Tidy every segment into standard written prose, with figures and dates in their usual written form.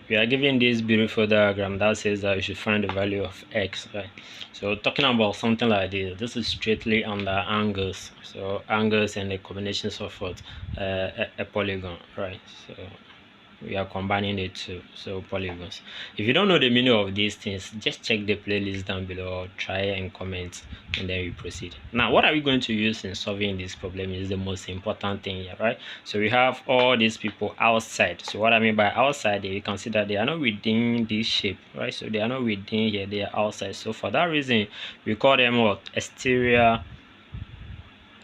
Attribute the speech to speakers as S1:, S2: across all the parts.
S1: we are given this beautiful diagram that says that you should find the value of x, right? So talking about something like this is strictly under angles. So angles and the combinations of what a polygon, right? So we are combining the two, so polygons. If you don't know the meaning of these things, just check the playlist down below, or try and comment, and then we proceed. Now, what are we going to use in solving this problem is the most important thing here, right? So we have all these people outside. So what I mean by outside, you can see that they are not within this shape, right? So they are not within here, they are outside. So for that reason, we call them what?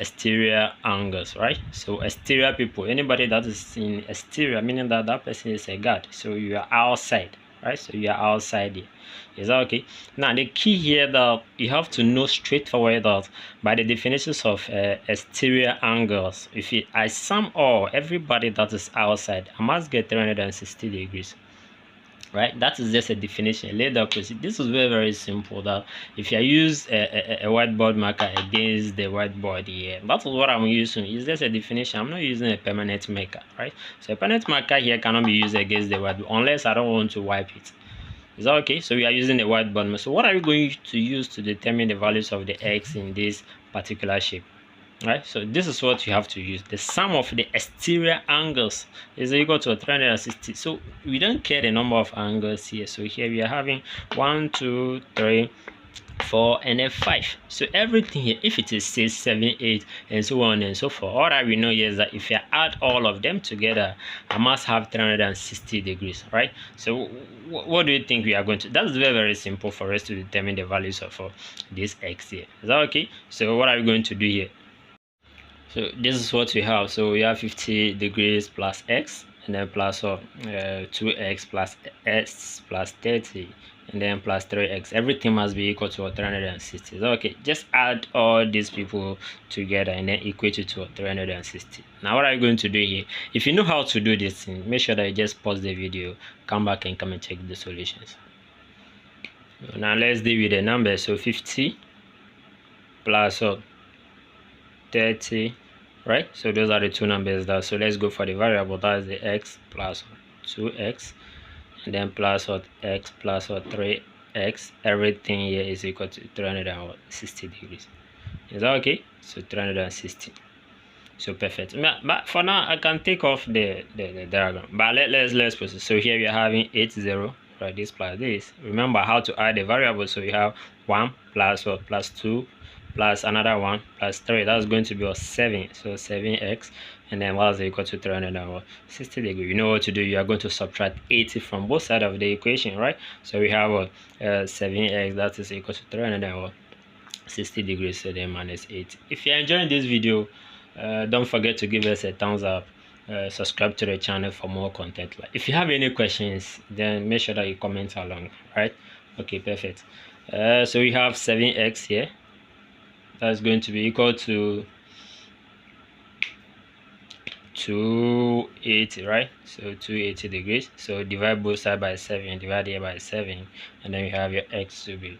S1: Exterior angles, right? So exterior people, anybody that is in exterior, meaning that that person is a guard, so you are outside, right? So you are outside here. Is that okay? Now the key here that you have to know straightforward that by the definitions of exterior angles, if I sum all everybody that is outside, I must get 360 degrees, right? That is just a definition. Later proceed. This is very simple, that if you use a whiteboard marker against the whiteboard here, that's what I'm using. It's just a definition. I'm not using a permanent marker, right? So a permanent marker here cannot be used against the whiteboard unless I don't want to wipe it. Is that okay? So we are using the whiteboard. So what are we going to use to determine the values of the x in this particular shape? Right, so this is what you have to use. The sum of the exterior angles is equal to 360. So we don't care the number of angles here. So here we are having 1, 2, 3, 4, and then 5. So everything here, if it is 6, 7, 8, and so on and so forth, all that we know here is that if I add all of them together, I must have 360 degrees, right? So what do you think we are going to? That's very simple for us to determine the values of this x here. Is that okay? So what are we going to do here? So this is what we have. So we have 50 degrees plus x, and then plus 2x plus s plus 30, and then plus 3x. Everything must be equal to 360. So, okay, just add all these people together and then equate it to 360. Now what are you going to do here? If you know how to do this thing, make sure that you just pause the video, come back and come and check the solutions. So now let's deal with the numbers. So 50 plus 30, right? So those are the two numbers there. So let's go for the variable, that is the x plus 2x, and then plus x plus 3x. Everything here is equal to 360 degrees. Is that okay? So 360. So perfect. But for now, I can take off the diagram. But let's proceed. So here we are having 80, right? This plus this. Remember how to add the variable. So we have 1 plus plus 2 plus another 1 plus 3. That's going to be 7. So 7x, and then what is equal to 360 degrees. You know what to do. You are going to subtract 80 from both sides of the equation, right? So we have 7x, that is equal to 360 degrees. So then minus 80. If you're enjoying this video, don't forget to give us a thumbs up. Subscribe to the channel for more content. If you have any questions, then make sure that you comment along, right? Okay, perfect. So we have 7x here. That's going to be equal to 280, right? So 280 degrees. So divide both sides by 7, divide here by 7, and then you have your x to be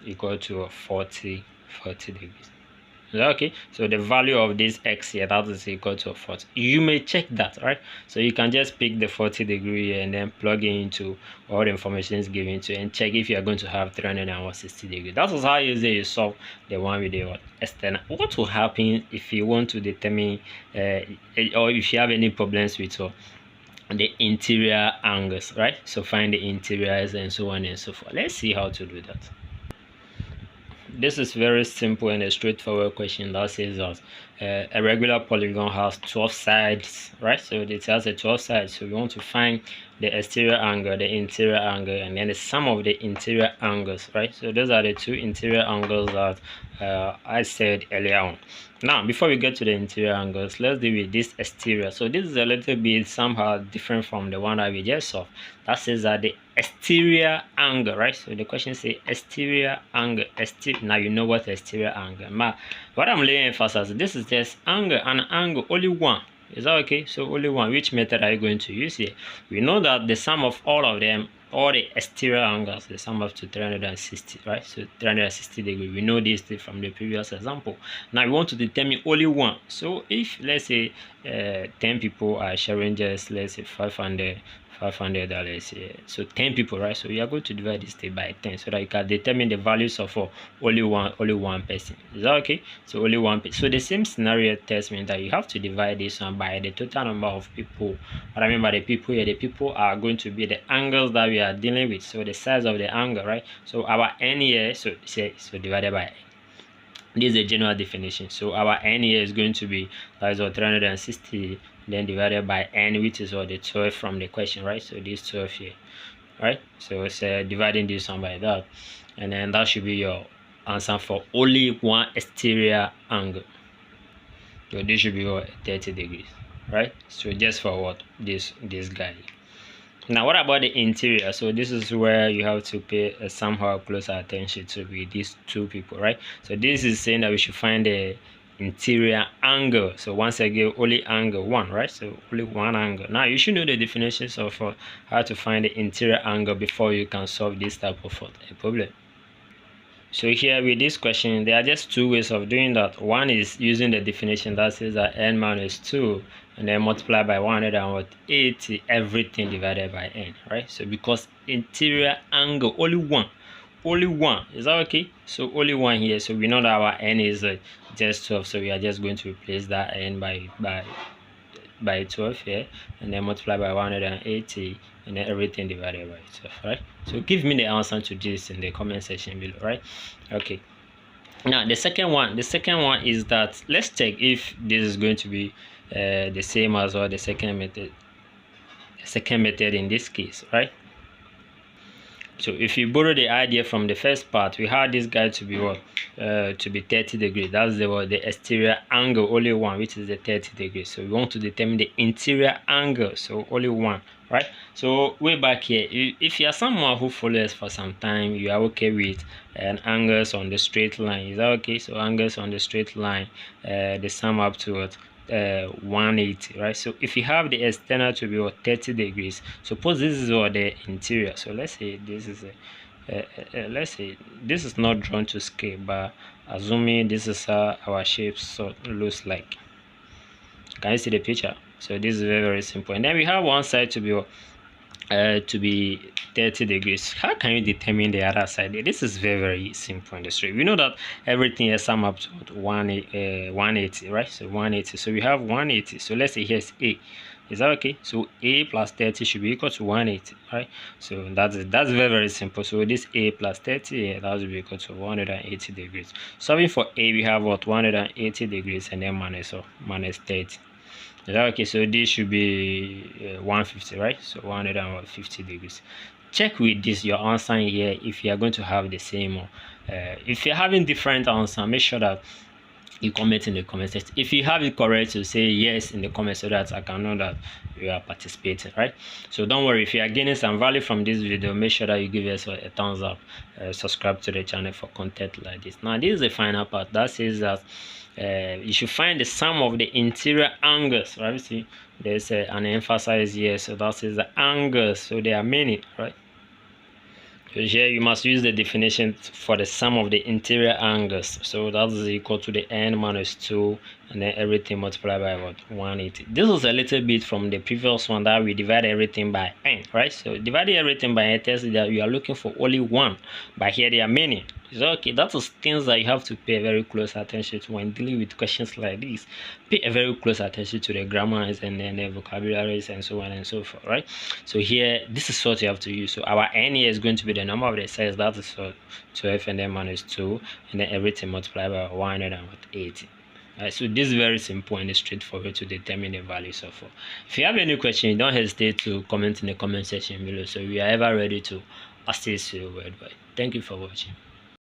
S1: equal to 40 degrees. Okay, so the value of this x here, that is equal to 40. You may check that, right? So you can just pick the 40 degree and then plug it into all the information is given to, and check if you are going to have 360 degrees. That is how easy you solve the one with the external. What will happen if you want to determine or if you have any problems with the interior angles, right? So find the interiors and so on and so forth. Let's see how to do that. This is very simple and a straightforward question that says that a regular polygon has 12 sides, right? So it has a 12 sides. So we want to find the exterior angle, the interior angle, and then the sum of the interior angles, right? So those are the two interior angles that I said earlier on. Now, before we get to the interior angles, let's deal with this exterior. So this is a little bit somehow different from the one that we just saw. That says that the exterior angle, right? So the question says exterior angle. Now you know what exterior angle. But what I'm laying emphasis, this is just angle, and angle only one. Is that okay? So only one. Which method are you going to use here? We know that the sum of all of them, all the exterior angles, the sum up to 360, right? So 360 degrees. We know this from the previous example. Now we want to determine only one. So if let's say 10 people are sharing just let's say 500 $500 here. So 10 people, right? So you are going to divide this step by 10 so that you can determine the values of only one person. Is that okay? So only one person. So the same scenario test means that you have to divide this one by the total number of people. What I mean by the people here, the people are going to be the angles that we are dealing with. So the size of the angle, right? So our n here, so divided by n. This is a general definition. So our n here is going to be, that is what, 360, then divided by n, which is what, the 12 from the question, right? So this 12 here, right? So it's dividing this one by that, and then that should be your answer for only one exterior angle. So this should be what, 30 degrees, right? So just for what, this guy. Now what about the interior? So this is where you have to pay somehow closer attention to with these two people, right? So this is saying that we should find the interior angle. So once again, only angle one, right? So only one angle. Now you should know the definitions of how to find the interior angle before you can solve this type of problem. So here with this question, there are just two ways of doing that. One is using the definition that says that n minus 2 and then multiply by 180 everything divided by n, right? So because interior angle, only one, is that okay? So only one here. So we know that our n is just 12, so we are just going to replace that n by 12 here, and then multiply by 180, and then everything divided by 12, right? So give me the answer to this in the comment section below, right? Okay, now the second one is that let's check if this is going to be the same as the second method in this case, right? So if you borrow the idea from the first part, we had this guy to be what, to be 30 degrees. That's the exterior angle, only one, which is the 30 degrees. So we want to determine the interior angle, so only one, right? So way back here, if you are someone who follows for some time, you are okay with angles on the straight line. Is that okay? So angles on the straight line, they sum up to what, 180, right? So if you have the external to be 30 degrees, suppose this is what the interior. So let's say this is let's say this is not drawn to scale, but assuming this is how our shape so looks like. Can you see the picture? So this is very, very simple. And then we have one side to be 30 degrees. How can you determine the other side? This is very, very simple in the street. We know that everything is sum up to 180, right? So 180. So we have 180. So let's say here's A. Is that okay? So A plus 30 should be equal to 180, right? So that's very, very simple. So this A plus 30, that will be equal to 180 degrees. Solving for A, we have what, 180 degrees, and then minus 30. Is that okay? So this should be 150, right? So 150 degrees. Check with this your answer here if you are going to have the same, or if you're having different answer, make sure that you comment in the comment section. If you have it correct, so say yes in the comments so that I can know that you are participating, right? So don't worry, if you are gaining some value from this video, make sure that you give us a thumbs up, subscribe to the channel for content like this. Now this is the final part that says that you should find the sum of the interior angles, right? See, there's an emphasis here, so that says the angles, so there are many, right? So here you must use the definition for the sum of the interior angles. So that is equal to the n minus 2, and then everything multiplied by what, 180. This was a little bit from the previous one that we divide everything by n, right? So dividing everything by n tells you that you are looking for only one, but here there are many. So okay, that is things that you have to pay very close attention to when dealing with questions like this. Pay a very close attention to the grammars and then the vocabularies and so on and so forth, right? So here, this is what you have to use. So our n here is going to be the number of the cells, that is 12, and then minus 2, and then everything multiplied by 180. Right, so this is very simple and straightforward to determine the values of. If you have any question, don't hesitate to comment in the comment section below. So we are ever ready to assist you worldwide. Thank you for watching.